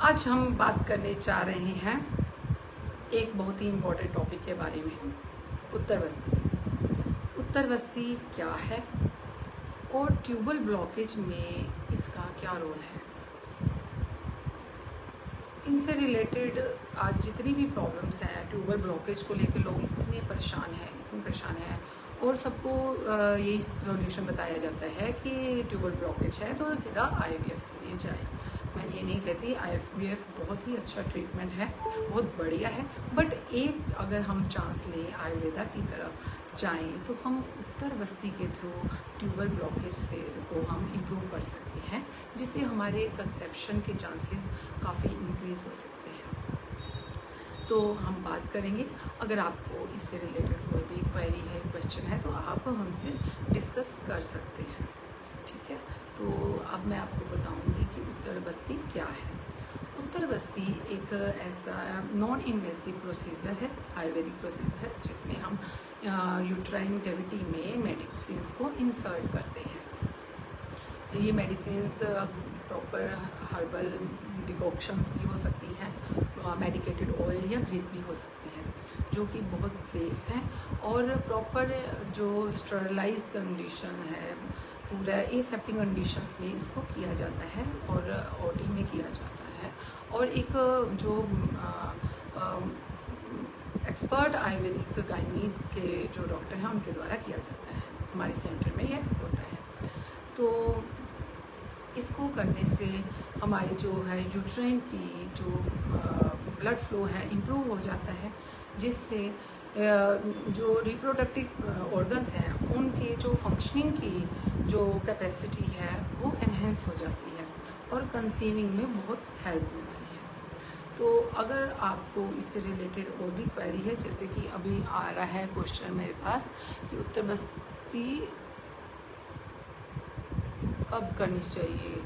आज हम बात करने जा रहे हैं एक बहुत ही इम्पोर्टेंट टॉपिक के बारे में, उत्तरवस्ती। उत्तरवस्ती क्या है और ट्यूबल ब्लॉकेज में इसका क्या रोल है। इनसे रिलेटेड आज जितनी भी प्रॉब्लम्स हैं ट्यूबल ब्लॉकेज को लेकर, लोग इतने परेशान हैं और सबको यही सॉल्यूशन बताया जाता है कि ट्यूबल ब्लॉकेज है तो सीधा IVF के लिए जाए। मैं ये नहीं कहती, IVF बहुत ही अच्छा ट्रीटमेंट है, बहुत बढ़िया है, बट एक अगर हम चांस लें आयुर्वेदा की तरफ जाएं तो हम उत्तरवस्ती के थ्रू ट्यूबल ब्लॉकेज से को हम इम्प्रूव कर सकते हैं, जिससे हमारे कंसेप्शन के चांसेस काफ़ी इंक्रीज़ हो सकते हैं। तो हम बात करेंगे। अगर आपको इससे रिलेटेड कोई भी क्वेरी है, क्वेश्चन है, तो आप हमसे डिस्कस कर सकते हैं, ठीक है। तो अब मैं आपको बताऊंगी कि उत्तरवस्ती क्या है। उत्तरवस्ती एक ऐसा नॉन इन्वेसिव प्रोसीजर है, आयुर्वेदिक प्रोसीजर है, जिसमें हम यूट्राइन कैविटी में मेडिसिन्स को इंसर्ट करते हैं। ये मेडिसिन्स प्रॉपर हर्बल डिकॉक्शंस भी हो सकती हैं, मेडिकेटेड ऑयल या ग्रीप भी हो सकती है, जो कि बहुत सेफ़ है और प्रॉपर जो स्टरलाइज कंडीशन है, पूरा एसेप्टिक कंडीशंस में इसको किया जाता है और OT में किया जाता है। और एक जो एक्सपर्ट आयुर्वेदिक गायनी के जो डॉक्टर हैं उनके द्वारा किया जाता है, हमारे सेंटर में यह होता है। तो इसको करने से हमारी जो है यूट्राइन की जो ब्लड फ्लो है इम्प्रूव हो जाता है, जिससे जो रिप्रोडक्टिव ऑर्गन्स हैं उनकी जो फंक्शनिंग की जो कैपेसिटी है वो एनहेंस हो जाती है और कंसीविंग में बहुत हेल्प मिलती है। तो अगर आपको इससे रिलेटेड और भी क्वेरी है, जैसे कि अभी आ रहा है क्वेश्चन मेरे पास कि उत्तरवस्ती कब करनी चाहिए,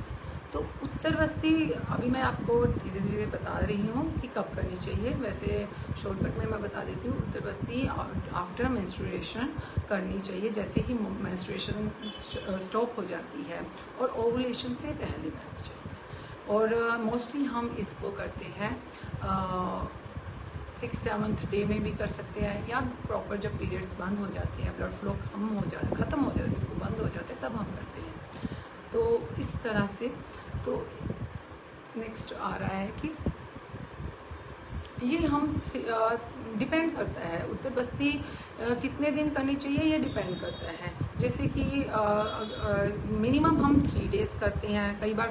तो उत्तरवस्ती अभी मैं आपको धीरे धीरे बता रही हूँ कि कब करनी चाहिए। वैसे शॉर्टकट में मैं बता देती हूँ, उत्तरवस्ती आफ्टर मेंस्ट्रुएशन करनी चाहिए, जैसे ही मेंस्ट्रुएशन स्टॉप हो जाती है, और ओवुलेशन से पहले करनी चाहिए। और मोस्टली हम इसको करते हैं 6-7th डे में भी कर सकते हैं, या प्रॉपर जब पीरियड्स बंद हो जाते हैं, ब्लड फ्लो ख़त्म हो जाते हैं, बिल्कुल बंद हो जाते हैं, तब हम करते हैं। तो इस तरह से तो नेक्स्ट आ रहा है कि ये हम डिपेंड करता है उत्तरवस्ती कितने दिन करनी चाहिए, ये डिपेंड करता है। जैसे कि मिनिमम हम 3 डेज़ करते हैं, कई बार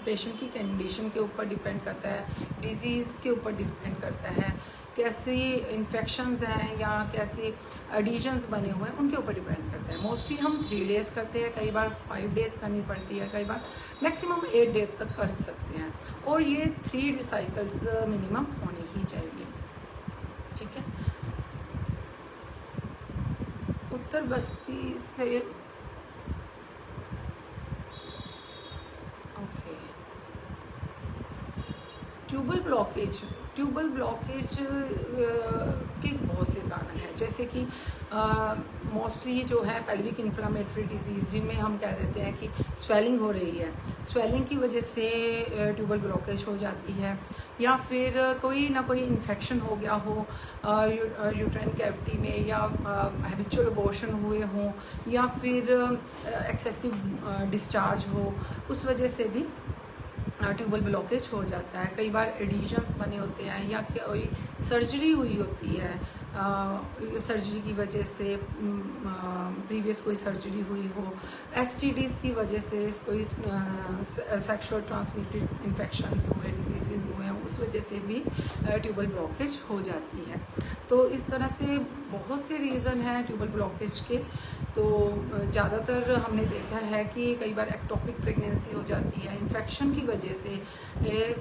पेशेंट की कंडीशन के ऊपर डिपेंड करता है, डिजीज़ के ऊपर डिपेंड करता है, कैसी इन्फेक्शंस हैं या कैसे एडिशंस बने हुए हैं उनके ऊपर डिपेंड करता है। मोस्टली हम 3 डेज़ करते हैं, कई बार 5 डेज़ करनी पड़ती है, कई बार मैक्सिमम 8 डेज तक कर सकते हैं, और ये 3 साइकिल्स मिनिमम होनी ही चाहिए, ठीक है। उत्तरवस्ती से ओके, ट्यूबल ब्लॉकेज के बहुत से कारण हैं, जैसे कि मोस्टली जो है पेल्विक इन्फ्लामेटरी डिजीज़, जिनमें हम कह देते हैं कि स्वेलिंग हो रही है, स्वेलिंग की वजह से ट्यूबल ब्लॉकेज हो जाती है, या फिर कोई ना कोई इन्फेक्शन हो गया हो यूट्राइन कैविटी में, या हैबिचुअल अबॉर्शन हुए हों, या फिर एक्सेसिव डिस्चार्ज हो, उस वजह से भी ट्यूबल ब्लॉकेज हो जाता है। कई बार एडिशंस बने होते हैं, या कोई सर्जरी हुई होती है, सर्जरी की वजह से प्रीवियस कोई सर्जरी हुई हो, STDs की वजह से कोई सेक्सुअल ट्रांसमिटेड इन्फेक्शंस हुए, डिजीज़ हुए हैं, उस वजह से भी ट्यूबल ब्लॉकेज हो जाती है। तो इस तरह से बहुत से रीज़न हैं ट्यूबल ब्लॉकेज के। तो ज़्यादातर हमने देखा है कि कई बार एक्टोपिक प्रेगनेंसी हो जाती है, इन्फेक्शन की वजह से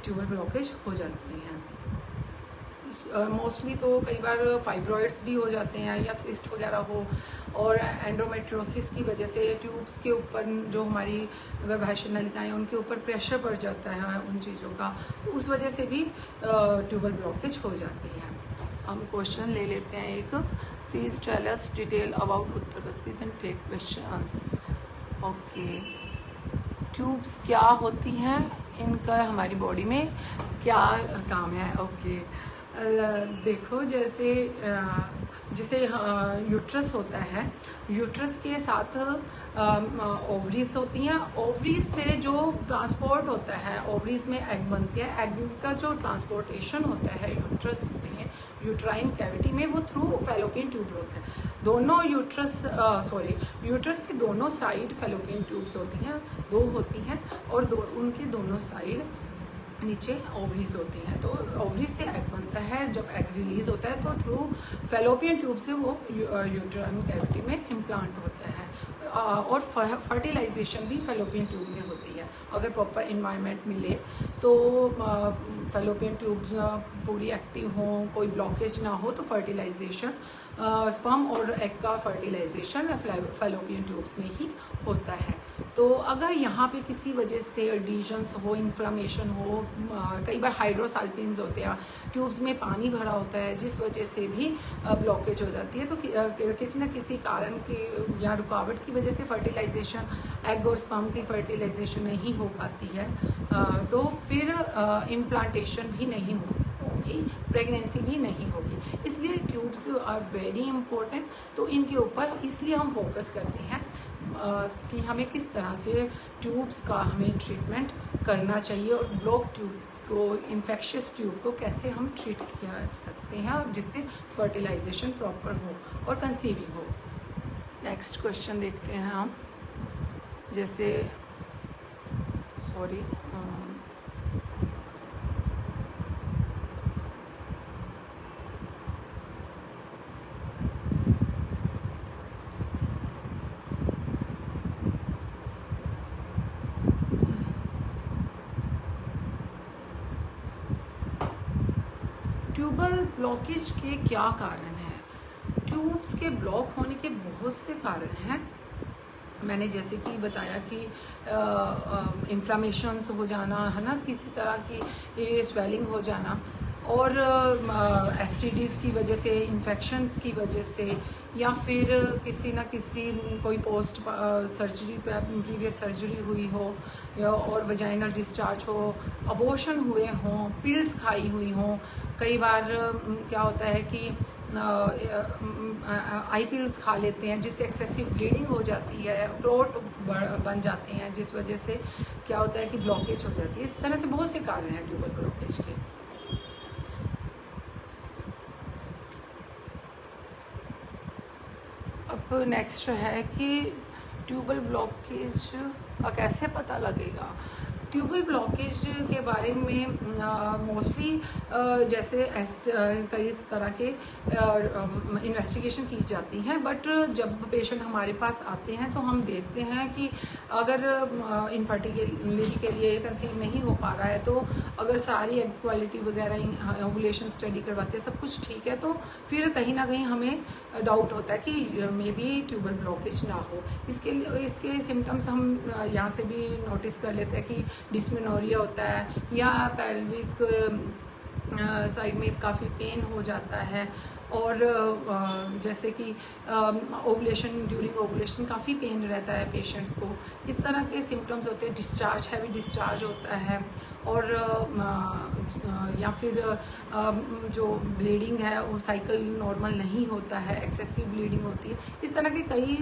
ट्यूबल ब्लॉकेज हो जाती है। मोस्टली तो कई बार फाइब्रॉइड्स भी हो जाते हैं, या सिस्ट वगैरह हो, और एंडोमेट्रियोसिस की वजह से ट्यूब्स के ऊपर जो हमारी गर्भाशय नलिकाएं उनके ऊपर प्रेशर पड़ जाता है उन चीज़ों का, तो उस वजह से भी ट्यूबल ब्लॉकेज हो जाती है। हम क्वेश्चन ले लेते हैं एक, please tell us detail about उत्तरवस्ती then take question answer. Okay, tubes क्या होती हैं, इनका हमारी बॉडी में क्या काम है? ओके। देखो, जैसे जैसे यूट्रस होता है, यूट्रस के साथ ओवरीज होती हैं। ओवरीज से जो ट्रांसपोर्ट होता है, ओवरीज में एग बनती है, एग का जो ट्रांसपोर्टेशन होता है यूट्रस में, यूट्राइन कैविटी में, वो थ्रू फैलोपियन ट्यूब होता है। दोनों यूट्रस की दोनों साइड फैलोपियन ट्यूब्स होती हैं, दो होती हैं, और उनके दोनों साइड नीचे ओवरीज होती हैं। तो ओवरीज से एग बनता है। जब एग रिलीज होता है तो थ्रू फैलोपियन ट्यूब से वो यूट्राइन कैविटी में इम्प्लांट होता है। और फर्टिलाइजेशन भी फैलोपियन ट्यूब में होती है। अगर प्रॉपर इन्वायरमेंट मिले तो फैलोपियन ट्यूब पूरी एक्टिव हो, कोई ब्लॉकेज ना हो, तो फर्टिलाइजेशन स्पर्म और एग का फर्टिलाइजेशन फैलोपियन ट्यूब्स में ही होता है। तो अगर यहाँ पे किसी वजह से एडिशंस हो, इन्फ्लामेशन हो, कई बार हाइड्रोसाल्पिन्स होते हैं, ट्यूब्स में पानी भरा होता है, जिस वजह से भी ब्लॉकेज हो जाती है, तो किसी न किसी कारण की या रुकावट की वजह से फर्टिलाइजेशन, एग और स्पर्म की फर्टिलाइजेशन नहीं हो पाती है, तो फिर इम्प्लांटेशन भी नहीं होगी, प्रेगनेंसी भी नहीं होगी। इसलिए ट्यूब्स आर वेरी इंपॉर्टेंट। तो इनके ऊपर इसलिए हम फोकस करते हैं कि हमें किस तरह से ट्यूब्स का हमें ट्रीटमेंट करना चाहिए, और ब्लॉक ट्यूब्स को, इन्फेक्शियस ट्यूब को कैसे हम ट्रीट कर सकते हैं, और जिससे फर्टिलाइजेशन प्रॉपर हो और कंसीविंग हो। नेक्स्ट क्वेश्चन देखते हैं हम। जैसे सॉरी ट्यूबल ब्लॉकेज के क्या कारण हैं? ट्यूब्स के ब्लॉक होने के बहुत से कारण हैं। मैंने जैसे कि बताया कि इन्फ्लामेशंस हो जाना, है ना, किसी तरह की स्वेलिंग हो जाना, और एसटीडीज़ की वजह से, इन्फेक्शंस की वजह से, या फिर किसी न किसी कोई पोस्ट सर्जरी पे प्रीवियस सर्जरी हुई हो, या और वजाइनल डिस्चार्ज हो, अबॉर्शन हुए हों, पिल्स खाई हुई हों। कई बार क्या होता है कि आई पिल्स खा लेते हैं, जिससे एक्सेसिव ब्लीडिंग हो जाती है, क्लॉट बन जाते हैं, जिस वजह से क्या होता है कि ब्लॉकेज हो जाती है। इस तरह से बहुत से कारण हैं ट्यूबल ब्लॉकेज के। अब नेक्स्ट है कि ट्यूबल ब्लॉकेज का कैसे पता लगेगा। ट्यूबल ब्लॉकेज के बारे में मोस्टली जैसे कई तरह के इन्वेस्टिगेशन की जाती हैं, बट जब पेशेंट हमारे पास आते हैं तो हम देखते हैं कि अगर इनफर्टिलिटी के लिए कंसीव नहीं हो पा रहा है, तो अगर सारी एग क्वालिटी वगैरह ओवुलेशन स्टडी करवाते हैं, सब कुछ ठीक है, तो फिर कहीं ना कहीं हमें डाउट होता है कि मे बी ट्यूबल ब्लॉकेज ना हो। इसके सिम्टम्स हम यहाँ से भी नोटिस कर लेते हैं कि डिस्मेनोरिया होता है, या पेल्विक साइड में काफ़ी पेन हो जाता है, और जैसे कि ओवुलेशन, ड्यूरिंग ओवुलेशन काफ़ी पेन रहता है पेशेंट्स को। इस तरह के सिम्टम्स होते हैं। डिस्चार्ज, हैवी डिस्चार्ज होता है, और या फिर जो ब्लीडिंग है वो साइकिल नॉर्मल नहीं होता है, एक्सेसिव ब्लीडिंग होती है। इस तरह के कई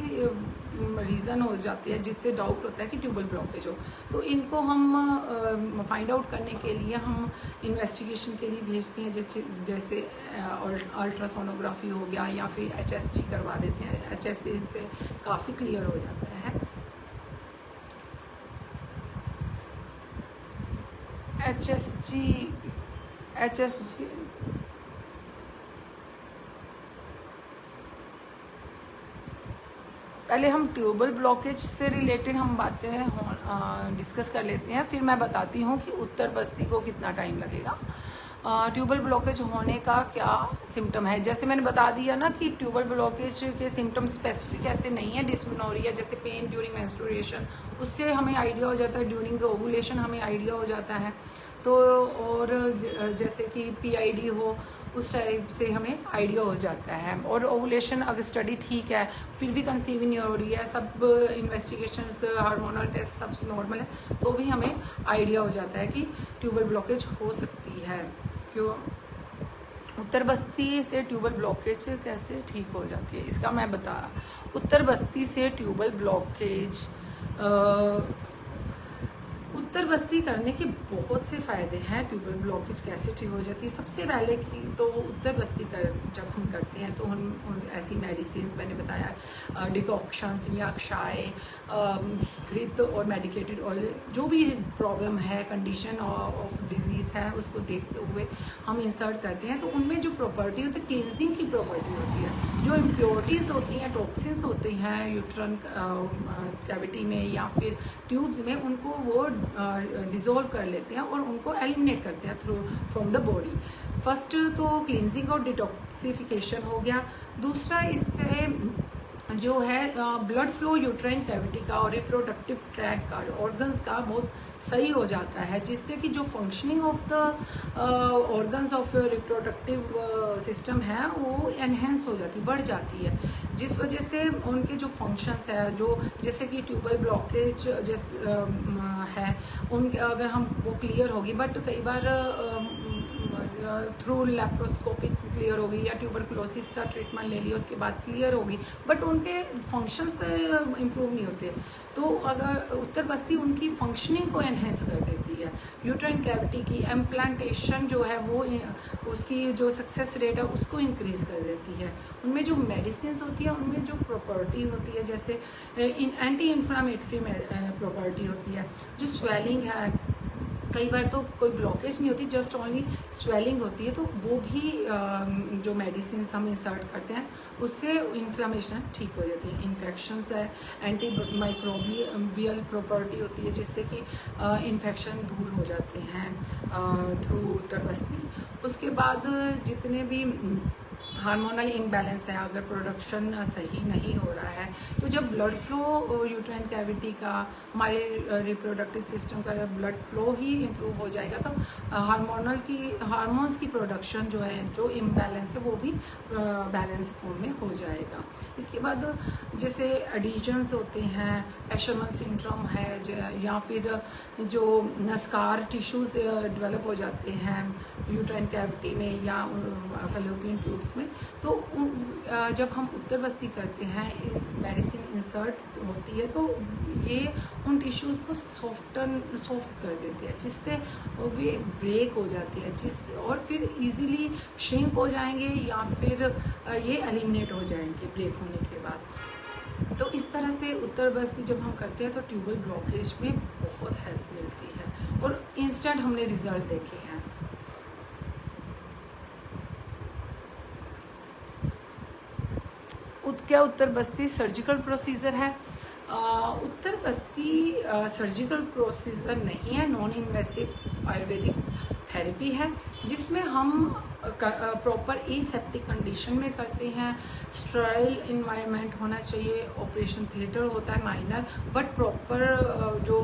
रीज़न हो जाती है जिससे डाउट होता है कि ट्यूबल ब्लॉकेज हो। तो इनको हम फाइंड आउट करने के लिए हम इन्वेस्टिगेशन के लिए भेजते हैं, जैसे अल्ट्रासोनोग्राफी हो गया, या फिर HSG करवा देते हैं। HSG से काफ़ी क्लियर हो जाता है। HSG पहले हम ट्यूबल ब्लॉकेज से रिलेटेड हम बातें डिस्कस कर लेते हैं, फिर मैं बताती हूँ कि उत्तर बस्ती को कितना टाइम लगेगा। ट्यूबल ब्लॉकेज होने का क्या सिम्टम है। जैसे मैंने बता दिया ना कि ट्यूबल ब्लॉकेज के सिम्टम स्पेसिफिक ऐसे नहीं है। डिस्मेनोरिया जैसे पेन ड्यूरिंग मेंस्ट्रुएशन, उससे हमें आइडिया हो जाता है। ड्यूरिंग ओवुलेशन हमें आइडिया हो जाता है। तो और जैसे कि PID हो, उस टाइप से हमें आइडिया हो जाता है। और ओवुलेशन अगर स्टडी ठीक है फिर भी कंसीव नहीं हो रही है, सब इन्वेस्टिगेशंस हार्मोनल टेस्ट सब नॉर्मल है, तो भी हमें आइडिया हो जाता है कि ट्यूबल ब्लॉकेज हो सकती है। क्यों उत्तर बस्ती से ट्यूबल ब्लॉकेज कैसे ठीक हो जाती है, इसका मैं बता। उत्तर बस्ती से ट्यूबल ब्लॉकेज उत्तर बस्ती करने के बहुत से फ़ायदे हैं। ट्यूबल ब्लॉकेज कैसे ठीक हो जाती है, सबसे पहले की तो उत्तर बस्ती जब हम करते हैं तो हम ऐसी मेडिसिन मैंने बताया डिकॉक्शंस या कषाय, घृत और मेडिकेटेड ऑयल, जो भी प्रॉब्लम है कंडीशन ऑफ डिजीज़ है उसको देखते हुए हम इंसर्ट करते हैं। तो उनमें जो प्रॉपर्टी होती है क्लींजिंग की प्रॉपर्टी होती है, जो इम्प्योरिटीज़ होती हैं टॉक्सिन्स होते हैं यूट्रन कैविटी में या फिर ट्यूब्स में, उनको वो डिज़ोल्व कर लेते हैं और उनको एलिमिनेट करते हैं through from the body. First तो क्लींजिंग और डिटॉक्सिफिकेशन हो गया। दूसरा इससे जो है ब्लड फ्लो यूट्राइन कैविटी का और रिप्रोडक्टिव ट्रैक का ऑर्गन्स का बहुत सही हो जाता है, जिससे कि जो functioning of the organs of reproductive system है वो एनहेंस हो जाती, बढ़ जाती है, जिस वजह से उनके जो फंक्शंस है, जो जैसे कि ट्यूबल ब्लॉकेज है उनके अगर हम वो क्लियर होगी, बट कई बार थ्रू लैप्रोस्कोपिक क्लियर होगी या ट्यूबरकुलोसिस का ट्रीटमेंट ले लिया उसके बाद क्लियर होगी, बट उनके फंक्शंस इम्प्रूव नहीं होते। तो अगर उत्तर बस्ती उनकी फंक्शनिंग को एनहेंस कर देती है। यूट्राइन कैविटी की इम्प्लांटेशन जो है वो उसकी जो सक्सेस रेट है उसको इंक्रीज कर देती है। उनमें जो मेडिसिन होती है उनमें जो प्रॉपर्टी होती है, जैसे एंटी इन्फ्लामेटरी प्रॉपर्टी होती है, जो स्वेलिंग है, कई बार तो कोई ब्लॉकेज नहीं होती, जस्ट ओनली स्वेलिंग होती है, तो वो भी जो मेडिसिन हम इंसर्ट करते हैं उससे इन्फ्लामेशन ठीक हो जाती है। इन्फेक्शंस है, एंटी माइक्रोबियल प्रॉपर्टी होती है जिससे कि इन्फेक्शन दूर हो जाते हैं थ्रू उत्तर बस्ती। उसके बाद जितने भी हार्मोनल इम्बैलेंस है, अगर प्रोडक्शन सही नहीं हो रहा है, तो जब ब्लड फ्लो यूट्राइन कैविटी का हमारे रिप्रोडक्टिव सिस्टम का ब्लड फ्लो ही इम्प्रूव हो जाएगा, तो हार्मोन्स की प्रोडक्शन जो है, जो इम्बैलेंस है वो भी बैलेंस फॉर्म में हो जाएगा। इसके बाद जैसे एडिशंस होते हैं, एशरमन सिंड्रोम है, या फिर जो नस्कार टिश्यूज़ डेवलप हो जाते हैं यूट्राइन कैविटी में या फैलोपियन ट्यूब्स में, तो जब हम उत्तर बस्ती करते हैं मेडिसिन इंसर्ट होती है तो ये उन टिश्यूज़ को सॉफ्ट कर देते हैं, जिससे वे ब्रेक हो जाते हैं और फिर इजीली श्रिंक हो जाएंगे या फिर ये एलिमिनेट हो जाएंगे ब्रेक होने के बाद। तो इस तरह से उत्तर बस्ती जब हम करते हैं तो ट्यूबल ब्लॉकेज में बहुत हेल्प मिलती है और इंस्टेंट हमने रिजल्ट देखे हैं। क्या उत्तर बस्ती सर्जिकल प्रोसीजर है? उत्तर बस्ती सर्जिकल प्रोसीजर नहीं है, नॉन इन्वेसिव आयुर्वेदिक थेरेपी है, जिसमें हम प्रॉपर एसेप्टिक कंडीशन में करते हैं। स्टराइल इन्वायरमेंट होना चाहिए, ऑपरेशन थिएटर होता है माइनर, बट प्रॉपर जो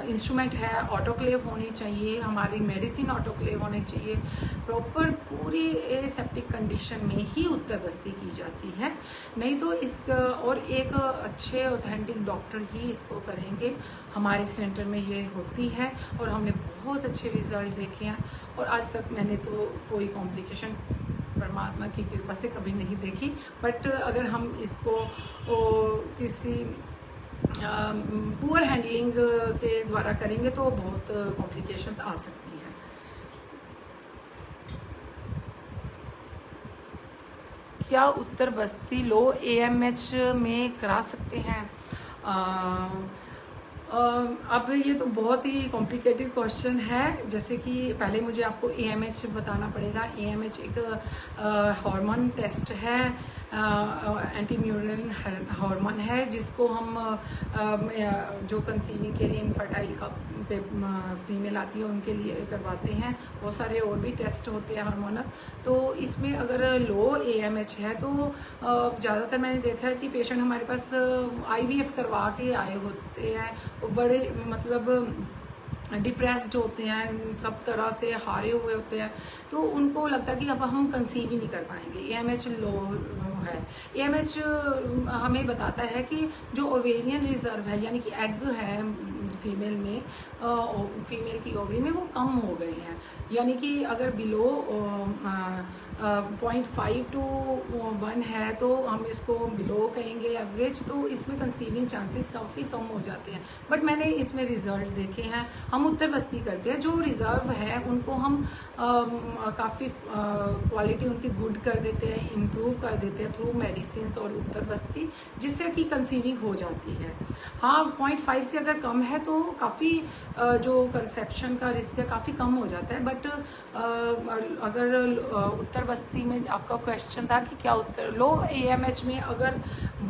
इंस्ट्रूमेंट है ऑटोक्लेव होनी चाहिए, हमारी मेडिसिन ऑटोक्लेव होनी चाहिए, प्रॉपर पूरी एसेप्टिक कंडीशन में ही उत्तर बस्ती की जाती है। नहीं तो इस और एक अच्छे ऑथेंटिक डॉक्टर ही इसको करेंगे। हमारे सेंटर में ये होती है और हमने बहुत अच्छे रिजल्ट देखे हैं और आज तक मैंने तो कोई कॉम्प्लिकेशन परमात्मा की कृपा से कभी नहीं देखी। बट अगर हम इसको किसी पुअर हैंडलिंग के द्वारा करेंगे तो बहुत कॉम्प्लिकेशंस आ सकती हैं। क्या उत्तर बस्ती लो AMH में करा सकते हैं? अब ये तो बहुत ही कॉम्प्लिकेटेड क्वेश्चन है। जैसे कि पहले मुझे आपको AMH बताना पड़ेगा। AMH एक हार्मोन टेस्ट है, एंटी म्यूरल हार्मोन है, जिसको हम जो कंसीविंग के लिए इनफर्टाइल का फीमेल आती है उनके लिए करवाते हैं। बहुत सारे और भी टेस्ट होते हैं हार्मोनल। तो इसमें अगर लो AMH है तो ज़्यादातर मैंने देखा है कि पेशेंट हमारे पास IVF करवा के आए होते हैं, बड़े मतलब डिप्रेस्ड होते हैं, सब तरह से हारे हुए होते हैं, तो उनको लगता है कि अब हम कंसीव ही नहीं कर पाएंगे। एएमएच लो है। एएमएच हमें बताता है कि जो ओवेरियन रिजर्व है, यानी कि एग है फीमेल में, फीमेल की ओवरी में, वो कम हो गए हैं। यानी कि अगर बिलो 0.5 to 1 है तो हम इसको बिलो कहेंगे एवरेज, तो इसमें कंसीविंग चांसेस काफ़ी कम हो जाते हैं। बट मैंने इसमें रिजल्ट देखे हैं। हम उत्तर बस्ती करते हैं, जो रिजर्व है उनको हम काफ़ी क्वालिटी उनकी गुड कर देते हैं, इम्प्रूव कर देते हैं थ्रू मेडिसिन और उत्तर बस्ती, जिससे कि कंसीविंग हो जाती है। हाँ, 0.5 से अगर कम है तो काफ़ी जो कंसेप्शन का रिस्क है काफ़ी कम हो जाता है। बट अगर उत्तर बस्ती में आपका क्वेश्चन था कि क्या उत्तर लो एएमएच में अगर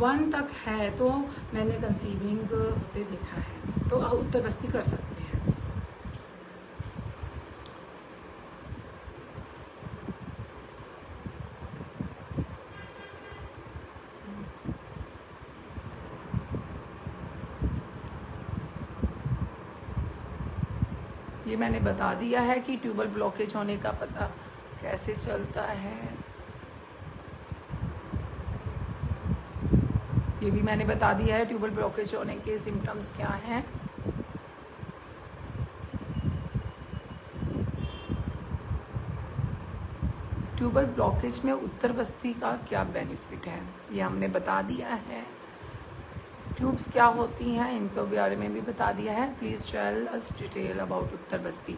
1 तक है तो मैंने कंसीविंग होते देखा है, तो उत्तर बस्ती कर सकते हैं। ये मैंने बता दिया है कि ट्यूबल ब्लॉकेज होने का पता कैसे चलता है। ये भी मैंने बता दिया है ट्यूबल ब्लॉकेज होने के सिम्टम्स क्या हैं। ट्यूबल ब्लॉकेज में उत्तर बस्ती का क्या बेनिफिट है, ये हमने बता दिया है। ट्यूब्स क्या होती हैं इनके बारे में भी बता दिया है। Please tell us detail about उत्तर बस्ती।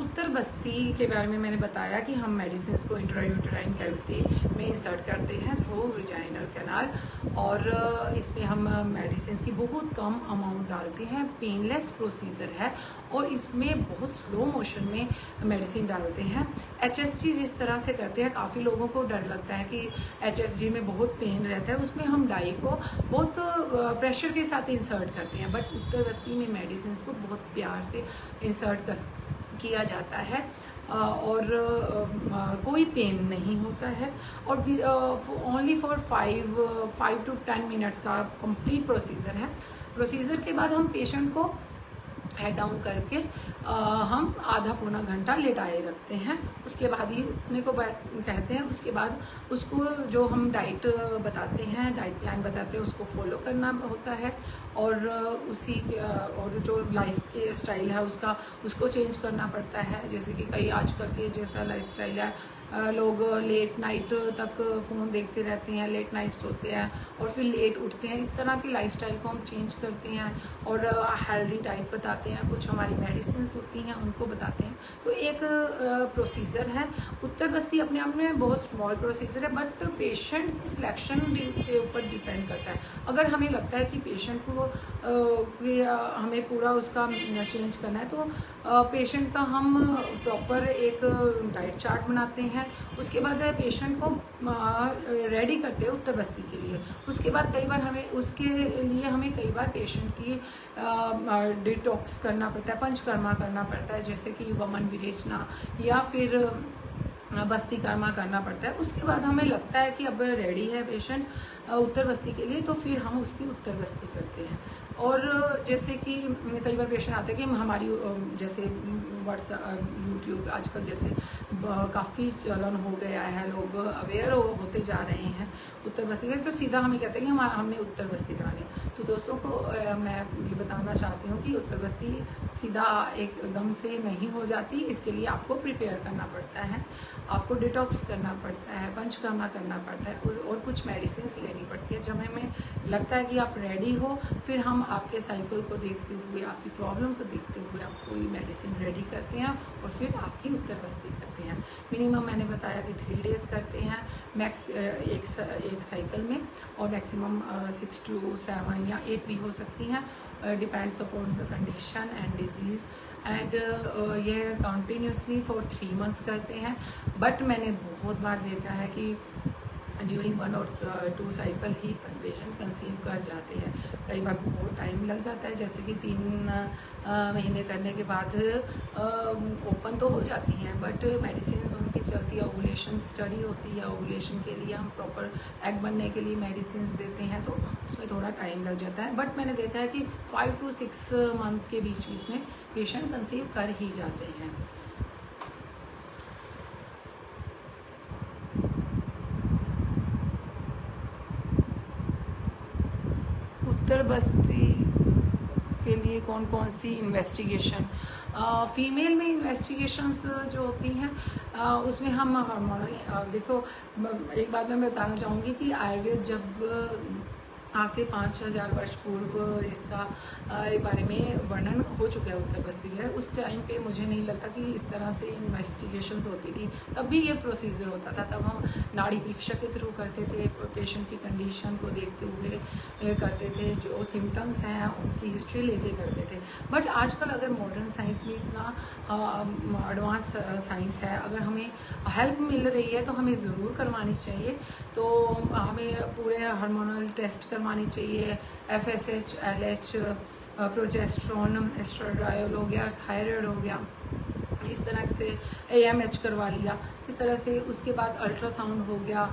उत्तर बस्ती के बारे में मैंने बताया कि हम मेडिसिन को इंट्रायूटेराइन कैविटी में इंसर्ट करते हैं थ्रू वेजाइनल कैनाल, और इसमें हम मेडिसिन की बहुत कम अमाउंट डालते हैं। पेनलेस प्रोसीजर है और इसमें बहुत स्लो मोशन में मेडिसिन डालते हैं। HSG जिस तरह से करते हैं, काफ़ी लोगों को डर लगता है कि HSG में बहुत पेन रहता है, उसमें हम डाई को बहुत प्रेशर के साथ इंसर्ट करते हैं। बट उत्तर बस्ती में मेडिसिन को बहुत प्यार से इंसर्ट किया जाता है और कोई पेन नहीं होता है, और ओनली फॉर 5 to 10 मिनट्स का कंप्लीट प्रोसीजर है। प्रोसीजर के बाद हम पेशेंट को हेड डाउन करके हम आधा पौना घंटा लेटाए रखते हैं। उसके बाद ही उठने को कहते हैं। उसके बाद उसको जो हम डाइट बताते हैं, डाइट प्लान बताते हैं, उसको फॉलो करना होता है, और उसी और जो लाइफ के स्टाइल है उसको चेंज करना पड़ता है। जैसे कि कई आजकल के जैसा लाइफ स्टाइल है, लोग लेट नाइट तक फ़ोन देखते रहते हैं, लेट नाइट सोते हैं और फिर लेट उठते हैं। इस तरह की लाइफस्टाइल को हम चेंज करते हैं और हेल्दी डाइट बताते हैं, कुछ हमारी मेडिसिन होती हैं उनको बताते हैं। तो एक प्रोसीजर है। उत्तर बस्ती अपने आप में बहुत स्मॉल प्रोसीजर है, बट पेशेंट की सिलेक्शन के ऊपर डिपेंड करता है। अगर हमें लगता है कि पेशेंट को हमें पूरा उसका चेंज करना है, तो पेशेंट का हम प्रॉपर एक डाइट चार्ट बनाते हैं। उसके बाद पेशेंट को रेडी करते हैं उत्तर बस्ती के लिए। उसके बाद कई बार हमें कई बार पेशेंट की डिटॉक्स करना पड़ता है, पंचकर्मा करना पड़ता है, जैसे कि वमन विरेचना या फिर बस्ती कर्मा करना पड़ता है। उसके बाद हमें लगता है कि अब रेडी है पेशेंट उत्तर बस्ती के लिए, तो फिर हम उसकी उत्तर बस्ती करते हैं। और जैसे कि कई बार पेशेंट आते हैं कि हमारी जैसे व्हाट्सएप यूट्यूब आजकल जैसे काफ़ी चलन हो गया है, लोग अवेयर होते जा रहे हैं उत्तर बस्ती के, तो सीधा हमें कहते हैं कि हमने उत्तर बस्ती करानी। तो दोस्तों को मैं ये बताना चाहती हूँ कि उत्तर बस्ती सीधा एकदम से नहीं हो जाती। इसके लिए आपको प्रिपेयर करना पड़ता है, आपको डिटॉक्स करना पड़ता है, पंचकर्मा करना पड़ता है और कुछ मेडिसिन लेनी पड़ती है। जब हमें लगता है कि आप रेडी हो, फिर हम आपके साइकिल को देखते हुए, आपकी प्रॉब्लम को देखते हुए आपको ये मेडिसिन रेडी करते हैं और फिर आपकी उत्तर बस्ती करते हैं। मिनिमम मैंने बताया कि 3 डेज़ करते हैं मैक्स एक साइकिल में, और मैक्सिमम 6 to 7 या 8 भी हो सकती हैं, depends upon the condition and disease. And ये कंटिन्यूसली फॉर 3 months करते हैं। बट मैंने बहुत बार देखा है कि ड्यूरिंग 1 और 2 साइकिल ही पेशेंट कंसीव कर जाते हैं। कई बार बहुत टाइम लग जाता है, जैसे कि 3 महीने करने के बाद ओपन तो हो जाती हैं, बट मेडिसिन उनकी चलती है। ओवुलेशन स्टडी होती है, ओवुलेशन के लिए हम प्रॉपर एग बनने के लिए मेडिसिन देते हैं, तो उसमें थोड़ा टाइम लग जाता है। बट मैंने देखा है कि 5 to 6 मंथ के बीच बीच में पेशेंट कंसीव कर ही जाते हैं। उत्तर बस्ती के लिए कौन कौन सी इन्वेस्टिगेशन? फीमेल में इन्वेस्टिगेशंस जो होती हैं उसमें हम हार्मोनल देखो, एक बात मैं बताना चाहूँगी कि आयुर्वेद जब आज से 5000 वर्ष पूर्व इसका बारे में वर्णन हो चुका है उत्तर बस्ती जो है, उस टाइम पे मुझे नहीं लगता कि इस तरह से इन्वेस्टिगेशंस होती थी। तब भी ये प्रोसीजर होता था, तब हम नाड़ी परीक्षा के थ्रू करते थे, पेशेंट की कंडीशन को देखते हुए करते थे, जो सिम्टम्स हैं उनकी हिस्ट्री लेके करते थे। बट आजकल अगर मॉडर्न साइंस में इतना एडवांस साइंस है, अगर हमें हेल्प मिल रही है तो हमें ज़रूर करवानी चाहिए। तो हमें पूरे हार्मोनल टेस्ट करवानी चाहिए, FSH, LH, प्रोजेस्ट्रॉन, एस्ट्राडायोल हो गया, थायराइड हो गया, इस तरह से AMH करवा लिया, इस तरह से। उसके बाद अल्ट्रासाउंड हो गया,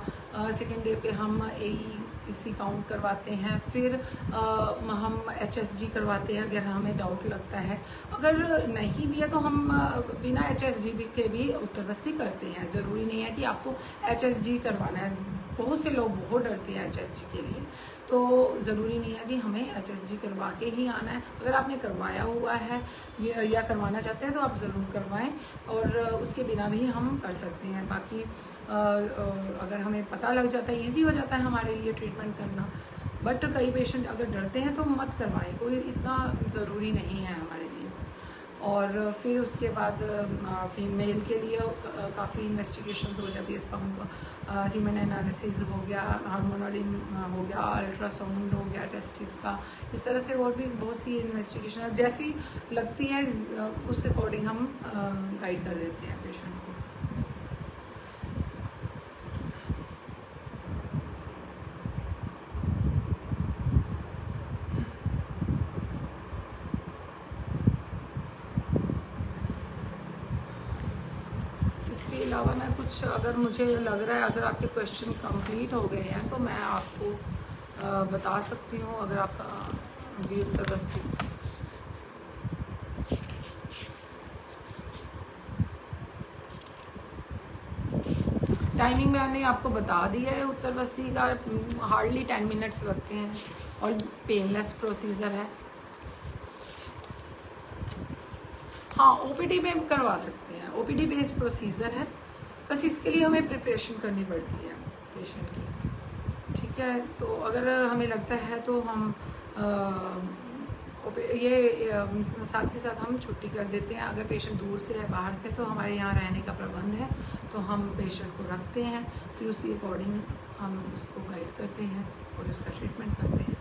सेकेंड डे पे हम AEC काउंट करवाते हैं, फिर हम HSG करवाते हैं अगर हमें डाउट लगता है। अगर नहीं भी है तो हम बिना HSG के भी उत्तर बस्ती करते हैं। ज़रूरी नहीं है कि आपको HSG करवाना है। बहुत से लोग बहुत डरते हैं HSG के लिए, तो ज़रूरी नहीं है कि हमें HSG करवा के ही आना है। अगर आपने करवाया हुआ है या करवाना चाहते हैं तो आप ज़रूर करवाएं, और उसके बिना भी हम कर सकते हैं। बाकी अगर हमें पता लग जाता है, ईजी हो जाता है हमारे लिए ट्रीटमेंट करना। बट कई पेशेंट अगर डरते हैं तो मत करवाएं, कोई इतना ज़रूरी नहीं है हमारे लिए। और फिर उसके बाद फीमेल के लिए काफ़ी इन्वेस्टिगेशंस हो जाती है। स्पर्म सीमेन एनालिसिस हो गया, हार्मोनल हो गया, अल्ट्रासाउंड हो गया टेस्टिस का, इस तरह से और भी बहुत सी इन्वेस्टिगेशन जैसी लगती है उस अकॉर्डिंग हम गाइड कर देते हैं पेशेंट को। इसके अलावा मैं कुछ, अगर मुझे लग रहा है अगर आपके क्वेश्चन कंप्लीट हो गए हैं तो मैं आपको बता सकती हूँ। अगर आपका भी उत्तर बस्ती टाइमिंग मैंने आपको बता दिया है, उत्तर बस्ती का हार्डली 10 मिनट्स लगते हैं और पेनलेस प्रोसीजर है। हाँ, OPD में करवा सकते हैं, OPD बेस्ड प्रोसीजर है, बस इसके लिए हमें प्रिपरेशन करनी पड़ती है पेशेंट की। ठीक है, तो अगर हमें लगता है तो हम ये साथ के साथ हम छुट्टी कर देते हैं। अगर पेशेंट दूर से है, बाहर से, तो हमारे यहाँ रहने का प्रबंध है, तो हम पेशेंट को रखते हैं, फिर उसी अकॉर्डिंग हम उसको गाइड करते हैं और उसका ट्रीटमेंट करते हैं।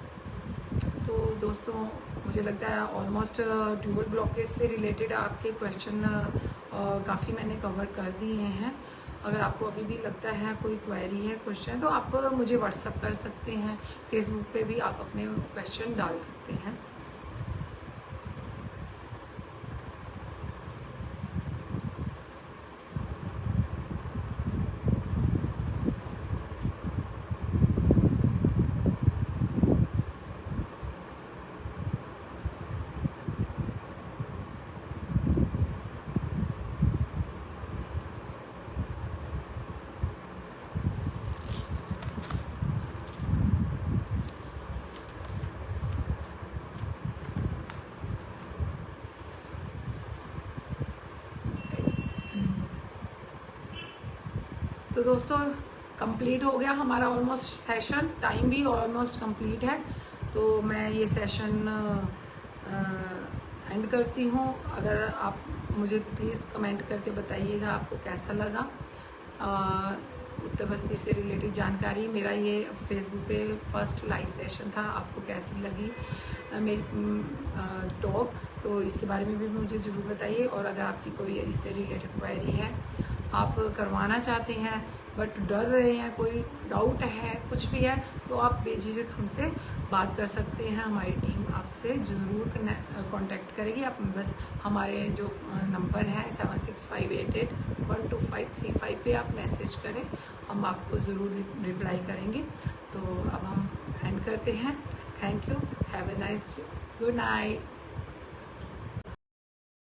तो दोस्तों, मुझे लगता है ऑलमोस्ट ट्यूबल ब्लॉकेज से रिलेटेड आपके क्वेश्चन काफ़ी मैंने कवर कर दिए हैं। अगर आपको अभी भी लगता है कोई क्वेरी है, क्वेश्चन, तो आप मुझे व्हाट्सअप कर सकते हैं, फेसबुक पे भी आप अपने क्वेश्चन डाल सकते हैं। तो दोस्तों, कंप्लीट हो गया हमारा ऑलमोस्ट सेशन, टाइम भी ऑलमोस्ट कंप्लीट है, तो मैं ये सेशन एंड करती हूँ। अगर आप मुझे प्लीज़ कमेंट करके बताइएगा आपको कैसा लगा उत्तर बस्ती से रिलेटेड जानकारी। मेरा ये फेसबुक पे फर्स्ट लाइव सेशन था, आपको कैसी लगी मेरी टॉक, तो इसके बारे में भी मुझे ज़रूर बताइए। और अगर आपकी कोई इससे रिलेटेड क्वेरी है, आप करवाना चाहते हैं बट डर रहे हैं, कोई डाउट है, कुछ भी है, तो आप बेझिझक हमसे बात कर सकते हैं। हमारी टीम आपसे ज़रूर कांटेक्ट करेगी। आप बस हमारे जो नंबर है 7658812535 पे आप मैसेज करें, हम आपको ज़रूर रिप्लाई करेंगे। तो अब हम एंड करते हैं। Thank you, have a nice day, good night.